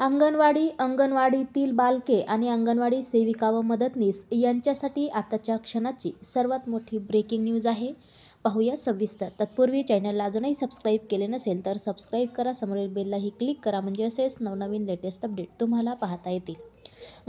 अंगणवाडी, अंगणवाडीतील बालके आणि अंगणवाडी सेविका व मदतनीस यांच्यासाठी आताच्या क्षणाची सर्वात मोठी ब्रेकिंग न्यूज आहे. पाहूया सविस्तर. तत्पूर्वी चॅनलला अजूनही सबस्क्राईब केले नसेल तर सबस्क्राईब करा, समोरील बेललाही क्लिक करा म्हणजे असेच नवनवीन लेटेस्ट अपडेट तुम्हाला पाहता येतील.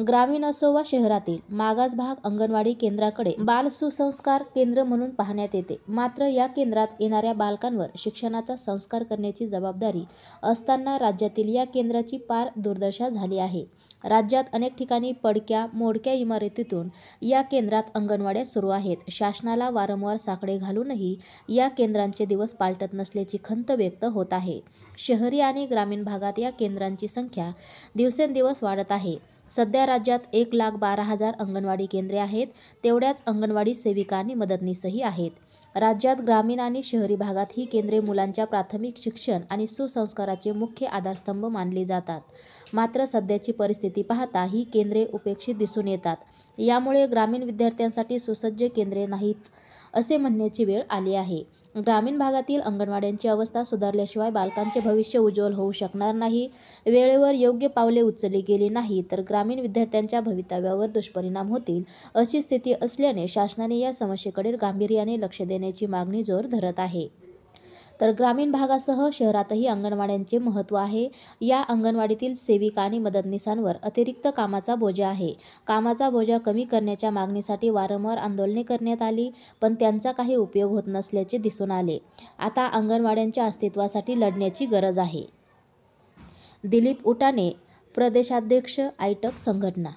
ग्रामीण असो वा शहरातील मागास भाग अंगणवाडी केंद्राकडे बाल सुसंस्कार केंद्र म्हणून पाहण्यात येते. मात्र या केंद्रात येणाऱ्या बालकांवर शिक्षणाचा संस्कार करण्याची जबाबदारी असताना राज्यातील या केंद्राची पार दुर्दशा झाली आहे. राज्यात अनेक ठिकाणी पडक्या मोडक्या इमारतीतून या केंद्रात अंगणवाड्या सुरू आहेत. शासनाला वारंवार साकडे घालूनही या केंद्रांचे दिवस पालटत नसल्याची खंत व्यक्त होत आहे. शहरी आणि ग्रामीण भागात या केंद्रांची संख्या दिवसेंदिवस वाढत आहे. सध्या राज्यात 1,12,000 अंगणवाडी केंद्रे आहेत. तेवढ्याच अंगणवाडी सेविका आणि मदतनीसही आहेत. राज्यात ग्रामीण आणि शहरी भागात ही केंद्रे मुलांच्या प्राथमिक शिक्षण आणि सुसंस्काराचे मुख्य आधारस्तंभ मानली जातात. मात्र सध्याची परिस्थिती पाहता ही केंद्रे उपेक्षित दिसून येतात. यामुळे ग्रामीण विद्यार्थ्यांसाठी सुसज्ज केंद्रे नाहीच असे म्हणण्याची वेळ आली आहे. ग्रामीण भागातील अंगणवाड्यांची अवस्था सुधारल्याशिवाय बालकांचे भविष्य उज्ज्वल होऊ शकणार नाही. वेळेवर योग्य पावले उचलली गेली नाही तर ग्रामीण विद्यार्थ्यांच्या भवितव्यावर दुष्परिणाम होतील अशी स्थिती असल्याने शासनाने या समस्येकडे गांभीर्याने लक्ष देण्याची मागणी जोर धरत आहे. तर ग्रामीण भागासह शहरातही अंगणवाड्यांचे महत्त्व आहे. या अंगणवाडीतील सेविका आणि मदतनीसांवर अतिरिक्त कामाचा बोजा आहे. कामाचा बोजा कमी करण्याच्या मागणीसाठी वारंवार आंदोलने करण्यात आली, पण त्यांचा काही उपयोग होत नसल्याचे दिसून आले. आता अंगणवाड्यांच्या अस्तित्वासाठी लढण्याची गरज आहे. दिलीप उटाणे, प्रदेशाध्यक्ष आयटक संघटना.